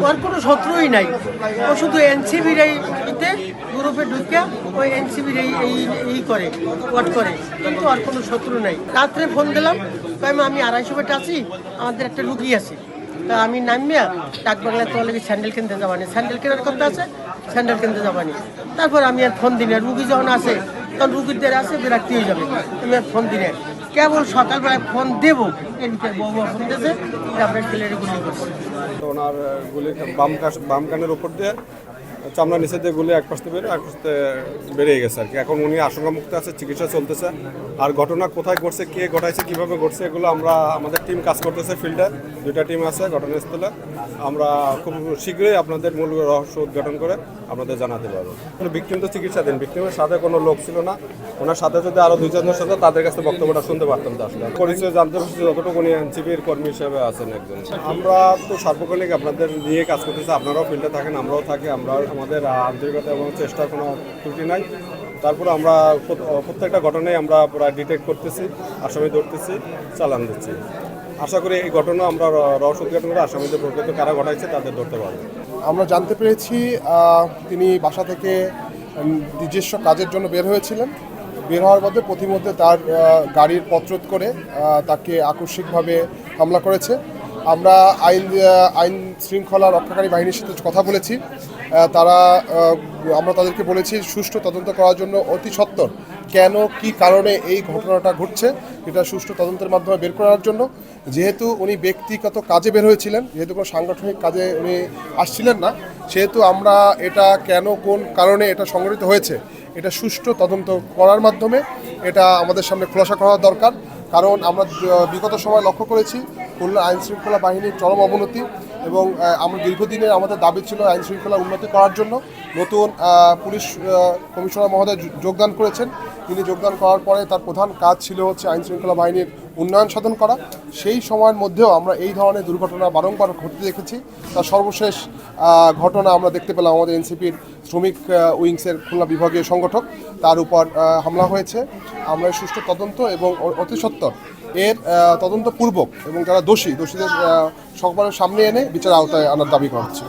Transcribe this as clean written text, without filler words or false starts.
ওর কোনো শত্রুই নাই, ও শুধু এনসিবির এইতে গ্রুপে ঢুকে ওই এনসিবির এই করে ওয়াট করে, কিন্তু আর কোনো শত্রু নাই। রাত্রে ফোন দিলাম, আমি 250 বেটা আছি, আমাদের একটা রুগী আছে, তা আমি নামিয়া ডাক বাংলায় তোমার লাগে স্যান্ডেল কিনতে যাবানি, স্যান্ডেল কেনার কথা আছে, স্যান্ডেল কিনতে যাবানি। তারপর আমি আর ফোন দিই না, রুগী যখন আসে তখন রুগীদের আসে বিরক্তি হয়ে যাবে, আমি আর ফোন দিই না। কেবল সকালবেলায় ফোন দেবো, এর ভিতরে বৌমা ফোন দিয়েছে যে আপনার ছেলের গুলি করছে। তো ওনার গুলি বাম কানের উপর দিয়ে চামড়া নিচে দিয়ে গুলি এক পাশে বেরো এক পাশে বেরিয়ে গেছে আর কি। এখন উনি আশঙ্কামুক্ত আছে, চিকিৎসা চলতেছে। আর ঘটনা কোথায় ঘটছে, কে ঘটাইছে, কীভাবে ঘটছে, এগুলো আমরা আমাদের টিম কাজ করতেছে ফিল্ডে, 2টা টিম আছে ঘটনাস্থলে। আমরা খুব শীঘ্রই আপনাদের মূল রহস্য উদ্ঘাটন করে আপনাদের জানাতে পারবো। ভিকটিম তো চিকিৎসাধীন, ভিকটিমের সাথে কোনো লোক ছিল না, ওনার সাথে যদি আরও 2-4জনের সাথে তাদের কাছে বক্তব্যটা শুনতে পারতাম। তো আসলে পরিচয় জানতে পারছি যতটুকু উনি এনসিপির কর্মী হিসেবে আছেন একজন। আমরা তো সার্বক্ষণিক আপনাদের নিয়ে কাজ করতেছি, আপনারাও ফিল্ডে থাকেন, আমরাও থাকি, আমরা আমাদের আন্তরিকতা এবং চেষ্টার কোনো ত্রুটি নাই। তারপরে আমরা প্রত্যেকটা ঘটনায় আমরা পুরো ডিটেক্ট করতেছি, আসামি ধরতেছি, চালান দিচ্ছি। আশা করি এই ঘটনা আমরা রহস্য উদ্ঘাটন করে আসামিদের প্রকৃত কারা ঘটাইছে তাদের ধরতে পারবো। আমরা জানতে পেরেছি তিনি বাসা থেকে নিজস্ব কাজের জন্য বের হয়েছিলেন। বের হওয়ার মধ্যে প্রতিমধ্যে তার গাড়ির পথরোধ করে তাকে আকস্মিকভাবে হামলা করেছে। আমরা আইন শৃঙ্খলা রক্ষাকারী বাহিনীর সাথে কথা বলেছি। আমরা তাদেরকে বলেছি সুষ্ঠু তদন্ত করার জন্য অতি সত্বর কেন কি কারণে এই ঘটনাটা ঘটছে এটা সুষ্ঠু তদন্তের মাধ্যমে বের করার জন্য। যেহেতু উনি ব্যক্তিগত কাজে বের হয়েছিলেন, যেহেতু কোনো সাংগঠনিক কাজে উনি আসছিলেন না, সেহেতু আমরা এটা কেন কোন কারণে এটা সংঘটিত হয়েছে এটা সুষ্ঠু তদন্ত করার মাধ্যমে এটা আমাদের সামনে খোলাসা করা দরকার। কারণ আমরা বিগত সময় লক্ষ্য করেছি খুলনা আইন শৃঙ্খলা বাহিনীর চরম অবনতি, এবং আমরা দীর্ঘদিনের আমাদের দাবি ছিল আইন শৃঙ্খলা উন্নতি করার জন্য। নতুন পুলিশ কমিশনার মহোদয় যোগদান করেছেন। তিনি যোগদান করার পরে তার প্রধান কাজ ছিল হচ্ছে আইন শৃঙ্খলা বাহিনীর উন্নয়ন সাধন করা। সেই সময়ের মধ্যেও আমরা এই ধরনের দুর্ঘটনা বারংবার ঘটতে দেখেছি। তার সর্বশেষ ঘটনা আমরা দেখতে পেলাম আমাদের এনসিপির শ্রমিক উইংসের খুলনা বিভাগীয় সংগঠক, তার উপর হামলা হয়েছে। আমরা সুষ্ঠু তদন্ত এবং অতি সত্বর এর তদন্তপূর্বক এবং যারা দোষীদের সকলের সামনে এনে বিচার আওতায় আনার দাবি করা হচ্ছে।